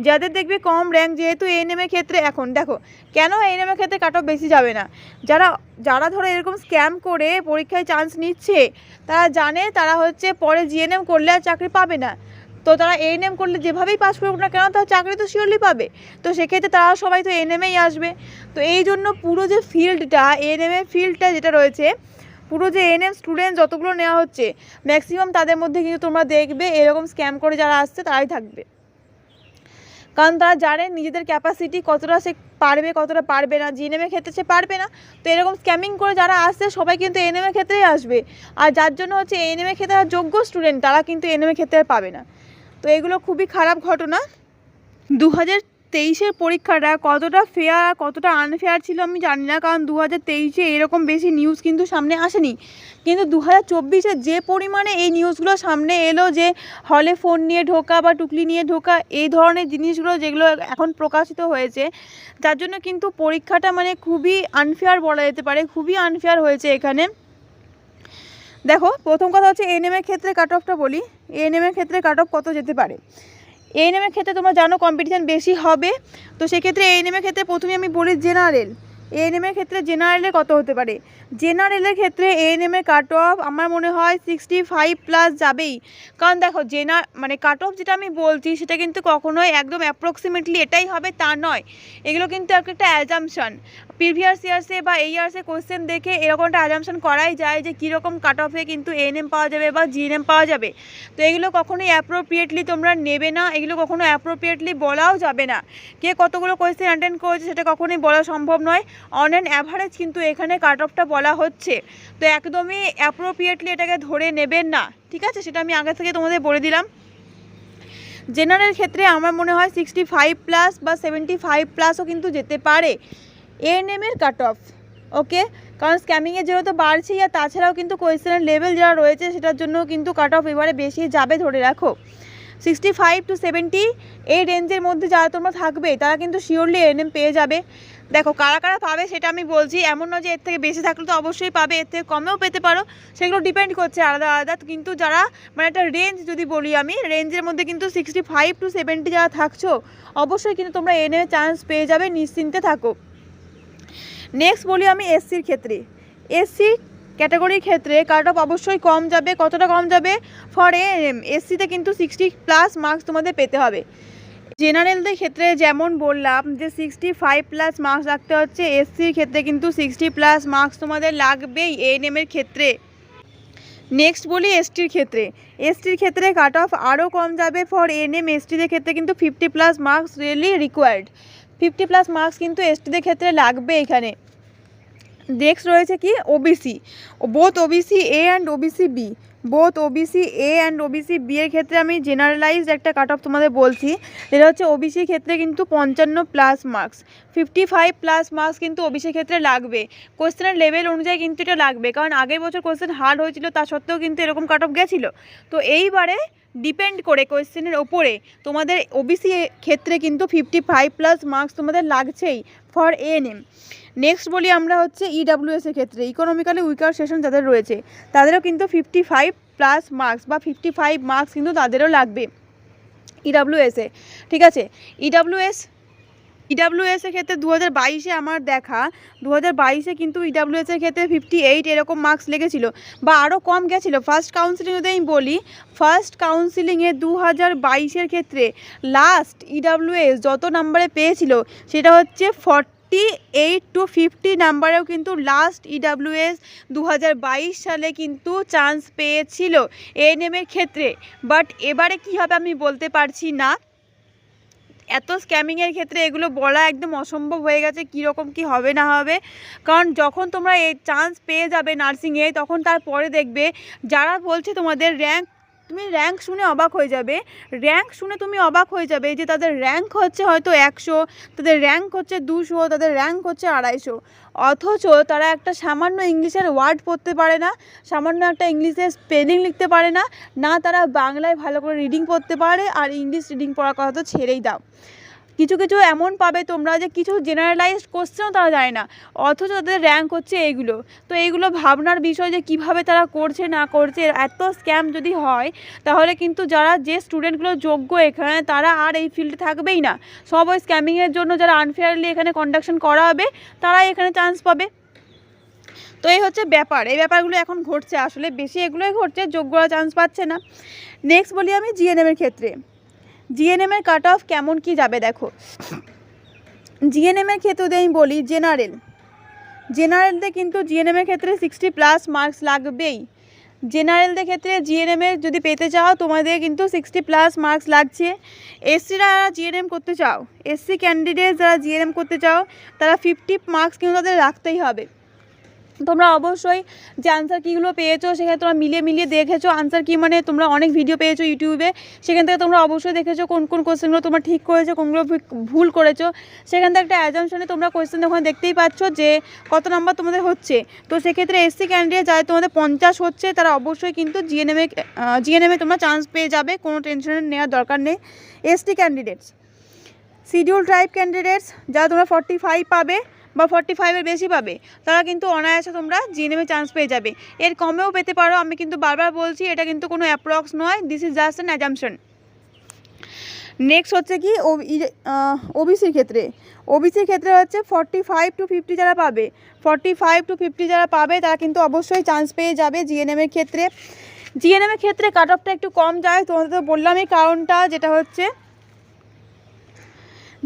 যাদের দেখবে কম র্যাঙ্ক, যেহেতু এএনএমের ক্ষেত্রে এখন দেখো কেন এএনএমের ক্ষেত্রে কাট অফ বেশি যাবে না, যারা ধরো এরকম স্ক্যাম করে পরীক্ষায় চান্স নিচ্ছে তারা জানে তারা হচ্ছে পরে জিএনএম করলে আর চাকরি পাবে না। তো তারা এএনএম করলে যেভাবেই পাস করুক না কেন তার চাকরি তো শিওরলি পাবে। তো সেক্ষেত্রে তারা সবাই তো এএনএমেই আসবে। তো এই জন্য পুরো যে ফিল্ডটা এএনএমের ফিল্ডটা যেটা রয়েছে, পুরো যে এএনএম স্টুডেন্ট যতগুলো নেওয়া হচ্ছে ম্যাক্সিমাম তাদের মধ্যে কিন্তু তোমরা দেখবে এরকম স্ক্যাম করে যারা আসছে তারাই থাকবে। কারণ তারা জানে নিজেদের ক্যাপাসিটি কতটা সে পারবে কতটা পারবে না। জিএনএমের ক্ষেত্রে সে পারবে না, তো এরকম স্ক্যামিং করে যারা আসছে সবাই কিন্তু এএনএমের ক্ষেত্রেই আসবে। আর যার জন্য হচ্ছে এএনএমের ক্ষেত্রে যোগ্য স্টুডেন্ট তারা কিন্তু এএনএমের ক্ষেত্রে পাবে না। তো এগুলো খুবই খারাপ ঘটনা। 2023-এর পরীক্ষাটা কতটা ফেয়ার আর কতটা আনফেয়ার ছিল আমি জানি না, কারণ 2023-এ এরকম বেশি নিউজ কিন্তু সামনে আসেনি। কিন্তু 2024-এ যে পরিমাণে এই নিউজগুলো সামনে এলো, যে হলে ফোন নিয়ে ঢোকা বা টুকলি নিয়ে ঢোকা, এই ধরনের জিনিসগুলো যেগুলো এখন প্রকাশিত হয়েছে, যার জন্য কিন্তু পরীক্ষাটা মানে খুবই আনফেয়ার বলা যেতে পারে, খুবই আনফেয়ার হয়েছে এখানে। দেখো প্রথম কথা হচ্ছে এএনএমের ক্ষেত্রে কাট অফটা বলি। এএনএমের ক্ষেত্রে কাট অফ কত যেতে পারে? এএনএমের ক্ষেত্রে তোমরা জানো কম্পিটিশান বেশি হবে। তো সেক্ষেত্রে এএনএমের ক্ষেত্রে প্রথমে আমি বলি জেনারেল। এএনএমের ক্ষেত্রে জেনারেলে কত হতে পারে? জেনারেলের ক্ষেত্রে এএনএমের কাট অফ আমার মনে হয় 65+ যাবেই। কারণ দেখো মানে কাট অফ যেটা আমি বলছি সেটা কিন্তু কখনোই একদম অ্যাপ্রক্সিমেটলি এটাই হবে তা নয়। এগুলো কিন্তু একটা অ্যাজাম্পশন। প্রিভিয়াস ইয়ার্সে বা এই ইয়ার্সে কোশ্চেন দেখে এরকম একটা অ্যাজাম্পশন করাই যায় যে কীরকম কাট অফে কিন্তু এএনএম পাওয়া যাবে বা জিএনএম পাওয়া যাবে। তো এগুলো কখনোই অ্যাপ্রোপ্রিয়েটলি তোমরা নেবে না, এগুলো কখনো অ্যাপ্রোপ্রিয়েটলি বলাও যাবে না। কে কতগুলো কোয়েশ্চেন অ্যাটেন্ড করেছে সেটা কখনোই বলা সম্ভব নয়। অন অ্যান অ্যাভারেজ কিন্তু এখানে কাট অফটা বলা হচ্ছে। তো একদমই অ্যাপ্রোপ্রিয়েটলি এটাকে ধরে নেবেন না, ঠিক আছে? সেটা আমি আগে থেকে তোমাদের বলে দিলাম। জেনারেল ক্ষেত্রে আমার মনে হয় 65+ বা 75+ও কিন্তু যেতে পারে এএনএমের কাট অফ। ওকে, কারণ স্ক্যামিংয়ের যেহেতু বাড়ছেই, আর তাছাড়াও কিন্তু কোয়েশ্চেনের লেভেল যারা রয়েছে সেটার জন্য কিন্তু কাট অফ এবারে বেশি যাবে, ধরে রাখো। 65 to 70 এই রেঞ্জের মধ্যে যারা তোমরা থাকবে তারা কিন্তু শিওরলি এএনএম পেয়ে যাবে। দেখো কারা কারা পাবে সেটা আমি বলছি, এমন নয় যে এর থেকে বেশি থাকলে তো অবশ্যই পাবে, এর থেকে কমেও পেতে পারো, সেগুলো ডিপেন্ড করছে আলাদা আলাদা। কিন্তু যারা মানে একটা রেঞ্জ যদি বলি আমি, রেঞ্জের মধ্যে কিন্তু 65 to 70 যারা থাকছো অবশ্যই কিন্তু তোমরা এএনএম চান্স পেয়ে যাবে, নিশ্চিন্তে থাকো। নেক্সট বলি আমি এসসির ক্ষেত্রে। এসসি ক্যাটাগরির ক্ষেত্রে কাট অফ অবশ্যই কম যাবে। কতটা কম যাবে? ফর এএনএম এসসিতে কিন্তু 60+ মার্কস তোমাদের পেতে হবে। জেনারেলদের ক্ষেত্রে যেমন বললাম যে 65+ মার্কস রাখতে হচ্ছে, এসসির ক্ষেত্রে কিন্তু 60+ মার্কস তোমাদের লাগবেই এএনএমের ক্ষেত্রে। নেক্সট বলি এসটির ক্ষেত্রে। এসটির ক্ষেত্রে কাট অফ আরও কম যাবে ফর এএনএম। এসটিদের ক্ষেত্রে কিন্তু 50+ মার্কস রিয়েলি রিকোয়ার্ড। 50+ মার্কস কিন্তু এসটিদের ক্ষেত্রে লাগবে এখানে। নেক্সট রয়েছে কি OBC. Both OBC A and OBC B, both OBC A and OBC B এর ক্ষেত্রে আমি জেনারেলাইজড একটা কাট অফ তোমাদের বলছি, যেটা হচ্ছে ওবিসির ক্ষেত্রে কিন্তু 55+ মার্কস। 55+ মার্কস কিন্তু ওবিসির ক্ষেত্রে লাগবে। কোশ্চেনের লেভেল অনুযায়ী কিন্তু এটা লাগবে, কারণ আগের বছর কোশ্চেন হার্ড হয়েছিল তা সত্ত্বেও কিন্তু এরকম কাট অফ গেছিলো। তো এইবারে ডিপেন্ড করে কোয়েশ্চেনের ওপরে তোমাদের ওবিসি ক্ষেত্রে কিন্তু 55+ মার্কস তোমাদের লাগছেই ফর এএনএম। নেক্সট বলি আমরা হচ্ছে ইডাব্লিউএসের ক্ষেত্রে। ইকোনমিক্যালি উইকার সেকশন যাদের রয়েছে তাদেরও কিন্তু 55+ মার্কস বা 55 মার্কস কিন্তু তাদেরও লাগবে ইডাব্লিউএসে, ঠিক আছে? ইডাব্লিউএসের ক্ষেত্রে 2022-এ আমার দেখা 2022-এ কিন্তু ইডাব্লিউএসের ক্ষেত্রে 58 এরকম মার্কস লেগেছিল বা আরও কম গেছিলো। ফার্স্ট কাউন্সিলিং যদি আমি বলি, ফার্স্ট কাউন্সিলিংয়ে 2022-এর ক্ষেত্রে লাস্ট ইডাব্লিউএস যত নাম্বারে পেয়েছিল সেটা হচ্ছে 48 to 50 নাম্বারেও কিন্তু লাস্ট ইডাব্লিউএস 2022 সালে কিন্তু চান্স পেয়েছিল এএনএমের ক্ষেত্রে। বাট এবারে কী হবে আমি বলতে পারছি না, এত স্ক্যামিংয়ের ক্ষেত্রে এগুলো বলা একদম অসম্ভব হয়ে গেছে কীরকম কী হবে না হবে। কারণ যখন তোমরা এই চান্স পেয়ে যাবে নার্সিংয়ে, তখন তারপরে দেখবে যারা বলছে তোমাদের র্যাঙ্ক তুমি র্যাঙ্ক শুনে অবাক হয়ে যাবে, র্যাঙ্ক শুনে তুমি অবাক হয়ে যাবে যে তাদের র্যাঙ্ক হচ্ছে হয়তো 100, তাদের র্যাঙ্ক হচ্ছে 200, তাদের র্যাঙ্ক হচ্ছে 250, অথচ তারা একটা সামান্য ইংলিশের ওয়ার্ড পড়তে পারে না, সামান্য একটা ইংলিশের স্পেলিং লিখতে পারে না, না তারা বাংলায় ভালো করে রিডিং পড়তে পারে, আর ইংলিশ রিডিং পড়ার কথা তো ছেড়েই দাও। কিছু কিছু এমন পাবে তোমরা যে কিছু জেনারেলাইজড কোশ্চেনও তারা জানে না, অথচ তাদের র্যাঙ্ক হচ্ছে এইগুলো। তো এইগুলো ভাবনার বিষয় যে কিভাবে তারা করছে না করছে। এত স্ক্যাম যদি হয় তাহলে কিন্তু যে স্টুডেন্টগুলো যোগ্য এখানে তারা আর এই ফিল্ডে থাকবেই না। সব ওই স্ক্যামিংয়ের জন্য যারা আনফেয়ারলি এখানে কন্ডাকশন করা হবে তারাই এখানে চান্স পাবে। তো এই হচ্ছে ব্যাপার, এই ব্যাপারগুলো এখন ঘটছে, আসলে বেশি এগুলোই ঘটছে, যোগ্যরা চান্স পাচ্ছে না। নেক্সট বলি আমি জিএনএমের ক্ষেত্রে। জিএনএমের কাট অফ কেমন কি যাবে দেখো। জিএনএমের ক্ষেত্রে যদি আমি বলি জেনারেলতে কিন্তু জিএনএমের ক্ষেত্রে 60+ মার্কস লাগবেই। জেনারেলদের ক্ষেত্রে জিএনএমের যদি পেতে চাও তোমাদের কিন্তু 60+ মার্কস লাগছে। এসসিরা জিএনএম করতে চাও, এসসি ক্যান্ডিডেট যারা জিএনএম করতে চাও তারা 50 মার্কস কিন্তু তাদের রাখতেই হবে। তোমরা অবশ্যই যে আনসার কীগুলো পেয়েছো সেখানে তোমরা মিলিয়ে দেখেছো আনসার কী, মানে তোমরা অনেক ভিডিও পেয়েছো ইউটিউবে, সেখান থেকে তোমরা অবশ্যই দেখেছো কোন কোন কোয়েশ্চেনগুলো তোমরা ঠিক করেছো, কোনগুলো ভুল করেছো। সেখান থেকে একটা অ্যাজাম্পশনে তোমরা কোয়েশ্চেন ওখানে দেখতেই পাচ্ছ যে কত নাম্বার তোমাদের হচ্ছে। তো সেক্ষেত্রে এসসি ক্যান্ডিডেট যারা তোমাদের 50 হচ্ছে তারা অবশ্যই কিন্তু জিএনএমে তোমরা চান্স পেয়ে যাবে, কোনো টেনশন নেওয়ার দরকার নেই। ST candidates, schedule tribe candidates যারা তোমরা 45 পাবে বা 45-এর বেশি পাবে তারা কিন্তু অনায়াসে তোমরা জিএনএমে চান্স পেয়ে যাবে। এর কমেও পেতে পারো, আমি কিন্তু বারবার বলছি এটা কিন্তু কোনো অ্যাপ্রক্স নয়, this is just an assumption. Next হচ্ছে কি ওবিসির ক্ষেত্রে হচ্ছে 45 to 50 যারা পাবে, 45 to 50 যারা পাবে তারা কিন্তু অবশ্যই চান্স পেয়ে যাবে জিএনএমের ক্ষেত্রে। জিএনএমের ক্ষেত্রে কাট অফটা একটু কম যায়, তোমাদের তো বললাম এই কারণটা, যেটা হচ্ছে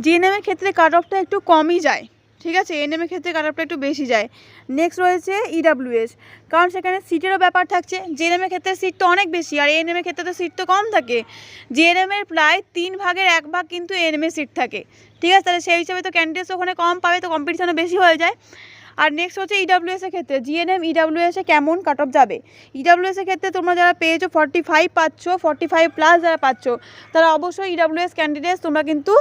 জিএনএমের ক্ষেত্রে কাট অফটা একটু কমই যায়, ঠিক আছে, এনএমের ক্ষেত্রে কাট অফটা একটু বেশি যায়। নেক্সট রয়েছে ইডাব্লিউএস, কারণ সেখানে সিটেরও ব্যাপার থাকছে। জিএনএমের ক্ষেত্রে সিট তো অনেক বেশি, আর এএনএমের ক্ষেত্রে তো সিট তো কম থাকে। জিএনএমের প্রায় 3 ভাগের 1 ভাগ কিন্তু এএনএমের সিট থাকে, ঠিক আছে, তাহলে সেই হিসাবে তো ক্যান্ডিডেটস ওখানে কম পাবে, তো কম্পিটিশনও বেশি হয়ে যায়। আর নেক্সট হচ্ছে ইডাব্লিউএসের ক্ষেত্রে, জিএনএম ইডাব্লিউএসে কেমন কাট অফ যাবে। ইডাব্লিউএসের ক্ষেত্রে তোমরা যারা পেয়েছো 45 পাচ্ছ, 45+ যারা পাচ্ছ তারা অবশ্যই ইডাব্লিউএস ক্যান্ডিডেটস তোমরা কিন্তু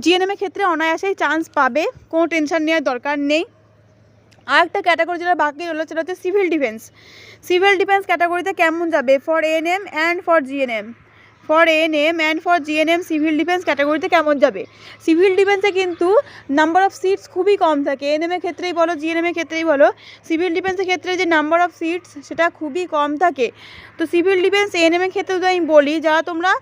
জিএনএমের ক্ষেত্রে অনায়াসেই চান্স পাবে, কোনো টেনশন নেওয়ার দরকার নেই। আর একটা ক্যাটাগরি যেটা বাকি রইল সেটা হচ্ছে সিভিল ডিফেন্স ক্যাটাগরিতে কেমন যাবে for ANM and for GNM, civil defence ক্যাটাগরিতে কেমন যাবে। সিভিল ডিফেন্সে কিন্তু নাম্বার অফ সিটস খুবই কম থাকে, এএনএমের ক্ষেত্রেই বলো জিএনএমের ক্ষেত্রেই বলো, সিভিল ডিফেন্সের ক্ষেত্রে যে নাম্বার অফ সিটস সেটা খুবই কম থাকে। তো সিভিল ডিফেন্স এএনএমের ক্ষেত্রে যদি আমি বলি যারা তোমরা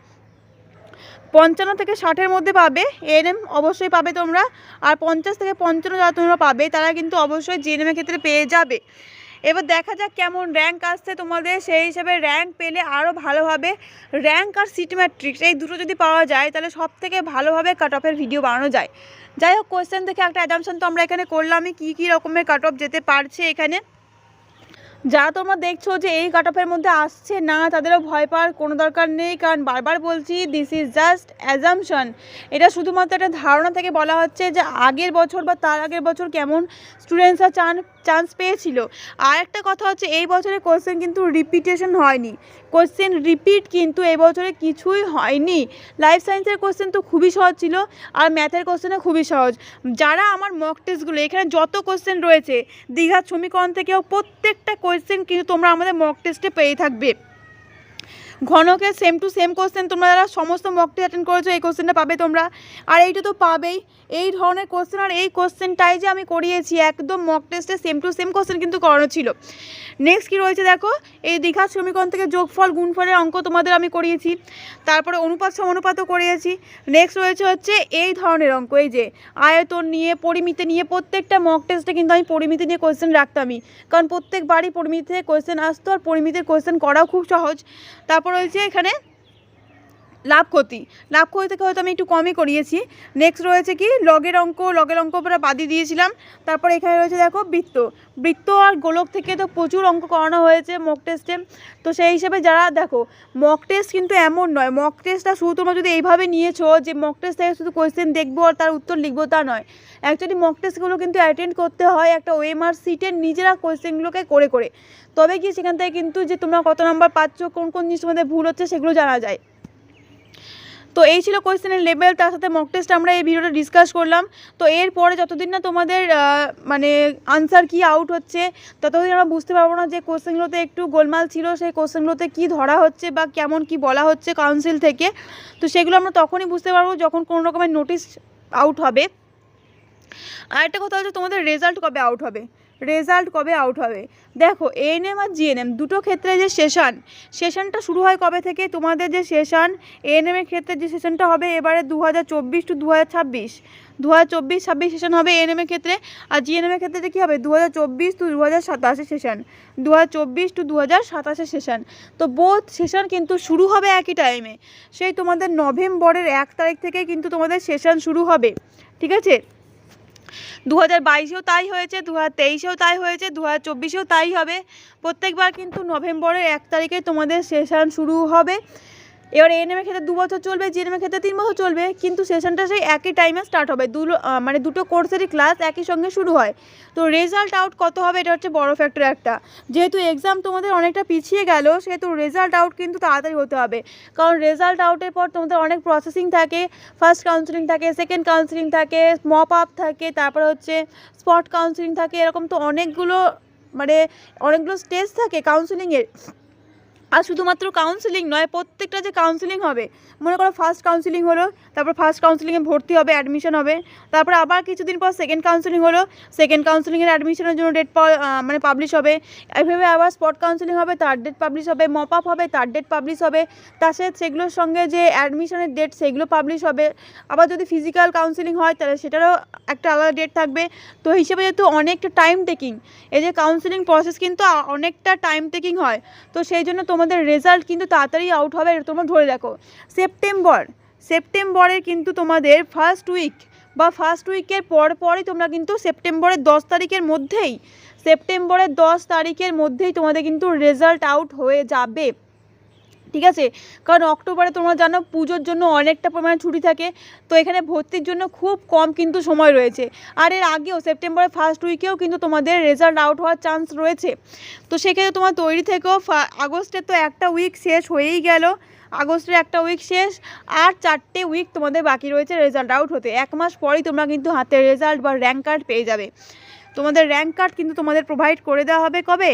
55 থেকে 60-এর মধ্যে পাবে এএনএম অবশ্যই পাবে তোমরা, আর 50 থেকে 55 যারা তোমরা পাবে তারা কিন্তু অবশ্যই জিএনএমের ক্ষেত্রে পেয়ে যাবে। এবার দেখা যাক কেমন র্যাঙ্ক আসছে তোমাদের, সেই হিসেবে র্যাঙ্ক পেলে আরও ভালোভাবে, র্যাঙ্ক আর সিট ম্যাট্রিক্স এই দুটো যদি পাওয়া যায় তাহলে সব থেকে ভালোভাবে কাট অফের ভিডিও বানানো যায়। যাই হোক, কোয়েশ্চেন থেকে একটা অ্যাজাম্পশন তো আমরা এখানে করলামই কী রকমের কাট অফ যেতে পারছে এখানে। যারা তোমরা দেখছো যে এই কাট অফের মধ্যে আসছে না তাদেরও ভয় পাওয়ার কোনো দরকার নেই, কারণ বারবার বলছি দিস ইজ জাস্ট অ্যাজাম্পশন। এটা শুধুমাত্র একটা ধারণা থেকে বলা হচ্ছে যে আগের বছর বা তার আগের বছর কেমন স্টুডেন্টসরা চান্স পেয়েছিল। আর একটা কথা হচ্ছে এই বছরে কোশ্চেন কিন্তু রিপিটেশন হয়নি, কোশ্চেন রিপিট কিন্তু এই বছরে কিছুই হয়নি। লাইফ সায়েন্সের কোশ্চেন তো খুবই সহজ ছিল, আর ম্যাথের কোশ্চেনও খুবই সহজ। যারা আমার মক টেস্টগুলো এখানে যত কোশ্চেন রয়েছে দ্বিঘাত সমীকরণ থেকেও প্রত্যেকটা কোয়েশ্চেন কিন্তু তোমরা আমাদের মক টেস্টে পেয়ে থাকবে। ঘনকের সেম টু সেম কোশ্চেন তোমরা যারা সমস্ত মক টেস্ট অ্যাটেন্ড করেছো এই কোশ্চেনটা পাবে তোমরা, আর এইটা তো পাবেই। এই ধরনের কোশ্চেন আর এই কোশ্চেনটাই যে আমি করিয়েছি একদম মক টেস্টে সেম টু সেম কোশ্চেন কিন্তু করানো ছিল। নেক্সট কী রয়েছে দেখো, এই দ্বিঘাত সমীকরণ থেকে যোগফল গুণফলের অঙ্ক তোমাদের আমি করিয়েছি, তারপরে অনুপাত সমানুপাতও করিয়েছি। নেক্সট রয়েছে হচ্ছে এই ধরনের অঙ্ক, এই যে আয়তন নিয়ে পরিমিতি নিয়ে, প্রত্যেকটা মক টেস্টে কিন্তু আমি পরিমিতি নিয়ে কোশ্চেন রাখতামই, কারণ প্রত্যেকবারই পরিমিতি থেকে কোশ্চেন আসতো আর পরিমিতির কোশ্চেন করাও খুব সহজ। তারপর রয়েছে এখানে লাভ ক্ষতি থেকে হয়তো আমি একটু কমই করিয়েছি। নেক্সট রয়েছে কি লগের অঙ্ক আমরা বাদই দিয়েছিলাম। তারপর এখানে রয়েছে দেখো বৃত্ত আর গোলক থেকে তো প্রচুর অঙ্ক করানো হয়েছে মক টেস্টে। তো সেই হিসাবে যারা দেখো মক টেস্ট কিন্তু এমন নয়, মক টেস্টটা শুধু তোমরা যদি এইভাবে নিয়েছো যে মক টেস্ট থেকে শুধু কোয়েশ্চেন দেখবো আর তার উত্তর লিখবো, তা নয়। অ্যাকচুয়ালি মক টেস্টগুলো কিন্তু অ্যাটেন্ড করতে হয় একটা ওএমআর সিটের নিজেরা কোয়েশ্চেনগুলোকে করে, তবে কি সেখান থেকে কিন্তু যে তোমরা কত নাম্বার পাচ্ছ, কোন জিনিস তোমাদের ভুল হচ্ছে সেগুলো জানা যায়। তো এই ছিল কোয়েশ্চেনের লেভেল, তার সাথে মক টেস্ট আমরা এই ভিডিওটা ডিসকাস করলাম। তো এরপরে যতদিন না তোমাদের মানে আনসার কি আউট হচ্ছে ততদিন আমরা বুঝতে পারবো না যে কোয়েশ্চেনগুলোতে একটু গোলমাল ছিল, সেই কোয়েশ্চেনগুলোতে কী ধরা হচ্ছে বা কেমন কি বলা হচ্ছে কাউন্সিল থেকে। তো সেগুলো আমরা তখনই বুঝতে পারবো যখন কোনো রকমের নোটিশ আউট হবে। আরেকটা কথা হচ্ছে তোমাদের রেজাল্ট কবে আউট হবে। দেখো এএনএম আর জিএনএম দুটো ক্ষেত্রে যে সেশনটা শুরু হয় কবে থেকে, তোমাদের যে সেশন এএনএমের ক্ষেত্রে যে সেশনটা হবে এবারে 2024 টু 2026, 2024-26 সেশন হবে এএনএমের ক্ষেত্রে। আর জিএনএমের ক্ষেত্রে কী হবে 2024 টু 2027 সেশন, 2024 টু 2027 সেশন। তো বোথ সেশন কিন্তু শুরু হবে একই টাইমে, সেই তোমাদের নভেম্বরের 1 তারিখ থেকে কিন্তু তোমাদের সেশন শুরু হবে, ঠিক আছে। 2022-এও তাই হয়েছে, 2023-এও তাই হয়েছে, 2024-এও তাই হবে। প্রত্যেকবার কিন্তু নভেম্বরের 1 তারিখে তোমাদের সেশন শুরু হবে। এবার এএনএমের ক্ষেত্রে 2 বছর চলবে, জিএনএমের ক্ষেত্রে 3 বছর চলবে, কিন্তু সেশনটা সেই একই টাইমে স্টার্ট হবে। মানে দুটো কোর্সেরই ক্লাস একই সঙ্গে শুরু হয়। তো রেজাল্ট আউট কত হবে এটা হচ্ছে বড় ফ্যাক্টর একটা। যেহেতু এক্সাম তোমাদের অনেকটা পিছিয়ে গেল, সেহেতু রেজাল্ট আউট কিন্তু তাড়াতাড়ি হতে হবে। কারণ রেজাল্ট আউটের পর তোমাদের অনেক প্রসেসিং থাকে, ফার্স্ট কাউন্সিলিং থাকে, সেকেন্ড কাউন্সিলিং থাকে, মপ আপ থাকে, তারপরে হচ্ছে স্পট কাউন্সিলিং থাকে, এরকম তো অনেকগুলো স্টেজ থাকে কাউন্সিলিংয়ের। আর শুধুমাত্র কাউন্সিলিং নয়, প্রত্যেকটা যে কাউন্সিলিং হবে, মনে করো ফার্স্ট কাউন্সিলিং হলো, তারপর ফার্স্ট কাউন্সিলিংয়ে ভর্তি হবে, অ্যাডমিশন হবে, তারপর আবার কিছুদিন পর সেকেন্ড কাউন্সিলিং হলো, সেকেন্ড কাউন্সিলিংয়ের অ্যাডমিশনের জন্য ডেট পাবলিশ হবে, এইভাবে আবার স্পট কাউন্সিলিং হবে, তার ডেট পাবলিশ হবে, মপ আপ হবে, তার ডেট পাবলিশ হবে, তার সাথে সেগুলোর সঙ্গে যে অ্যাডমিশনের ডেট সেগুলো পাবলিশ হবে। আবার যদি ফিজিক্যাল কাউন্সিলিং হয় তাহলে সেটারও একটা আলাদা ডেট থাকবে। তো হিসেবে যেহেতু অনেকটা টাইম টেকিং, এই যে কাউন্সিলিং প্রসেস কিন্তু অনেকটা টাইম টেকিং হয়, তো সেই জন্য তোমাদের রেজাল্ট কিন্তু তাড়াতাড়ি আউট হবে। তোমরা ধরে রাখো সেপ্টেম্বরের কিন্তু তোমাদের ফার্স্ট উইকের পরই তোমরা কিন্তু সেপ্টেম্বরের 10 তারিখের মধ্যেই তোমাদের কিন্তু রেজাল্ট আউট হয়ে যাবে, ঠিক আছে। কারণ অক্টোবরে তোমরা জানো পুজোর জন্য অনেকটা পরিমাণে ছুটি থাকে, তো এখানে ভর্তির জন্য খুব কম কিন্তু সময় রয়েছে। আর এর আগেও সেপ্টেম্বরের ফার্স্ট উইকেও কিন্তু তোমাদের রেজাল্ট আউট হওয়ার চান্স রয়েছে। তো সেক্ষেত্রে তোমার তৈরি থেকেও আগস্টের তো একটা উইক শেষ হয়েই গেল, আগস্টের একটা উইক শেষ, আর 4টে উইক তোমাদের বাকি রয়েছে রেজাল্ট আউট হতে। 1 মাস পরেই তোমরা কিন্তু হাতে রেজাল্ট বা র্যাঙ্ক কার্ড পেয়ে যাবে। তোমাদের র্যাঙ্ক কার্ড কিন্তু তোমাদের প্রোভাইড করে দেওয়া হবে কবে,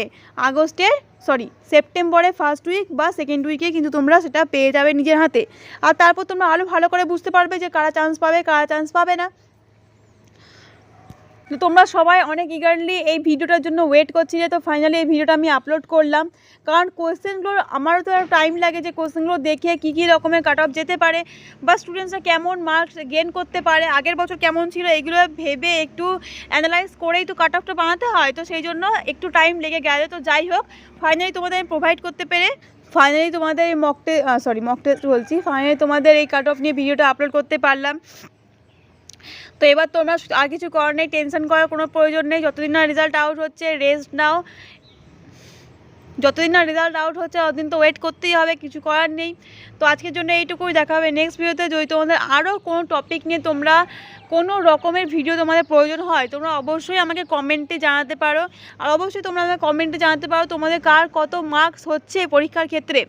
সেপ্টেম্বরের ফার্স্ট উইক বা সেকেন্ড উইকে কিন্তু তোমরা সেটা পেয়ে যাবে নিজের হাতে। আর তারপর তোমরা আরও ভালো করে বুঝতে পারবে যে কারা চান্স পাবে কারা চান্স পাবে না। তো তোমরা সবাই অনেক ইগারলি এই ভিডিওটার জন্য ওয়েট করছিলে, তো ফাইনালি এই ভিডিওটা আমি আপলোড করলাম। কারণ কোয়েশ্চেনগুলোর আমারও তো টাইম লাগে যে কোয়েশ্চেনগুলো দেখে কী রকমের কাট অফ যেতে পারে বা স্টুডেন্টসরা কেমন মার্কস গেন করতে পারে, আগের বছর কেমন ছিল, এগুলো ভেবে একটু অ্যানালাইজ করেই তো কাট অফটা বানাতে হয়। তো সেই জন্য একটু টাইম লেগে গেলে, তো যাই হোক ফাইনালি তোমাদের আমি প্রোভাইড করতে পেরে ফাইনালি তোমাদের এই ফাইনালি তোমাদের এই কাট অফ নিয়ে ভিডিওটা আপলোড করতে পারলাম। তো এবার তোমরা আর কিছু করার নেই, টেনশন করার কোনো প্রয়োজন নেই। যতদিন না রেজাল্ট আউট হচ্ছে রেস্ট নাও, ততদিন তো ওয়েট করতেই হবে, কিছু করার নেই। তো আজকের জন্য এইটুকুই, দেখা হবে নেক্সট ভিডিওতে। যদি তোমাদের আরও কোনো টপিক নিয়ে তোমরা কোনো রকমের ভিডিও তোমাদের প্রয়োজন হয়, তোমরা অবশ্যই আমাকে কমেন্টে জানাতে পারো। আর অবশ্যই তোমরা আমাকে কমেন্টে জানাতে পারো তোমাদের কার কত মার্কস হচ্ছে পরীক্ষার ক্ষেত্রে।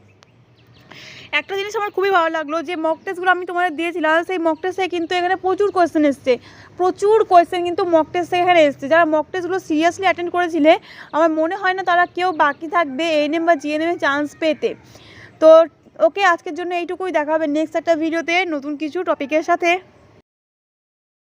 একটা জিনিস আমার খুবই ভালো লাগলো যে মক টেস্টগুলো আমি তোমাদের দিয়েছিলাম, সেই মক টেস্টে কিন্তু এখানে প্রচুর কোয়েশ্চেন কিন্তু মক টেস্টে এখানে এসছে। যারা মক টেস্টগুলো সিরিয়াসলি অ্যাটেন্ড করেছিলে, আমার মনে হয় না তারা কেউ বাকি থাকবে এএনএম বা জিএনএমে চান্স পেতে। তো ওকে, আজকের জন্য এইটুকুই, দেখা হবে নেক্সট একটা ভিডিওতে নতুন কিছু টপিকের সাথে।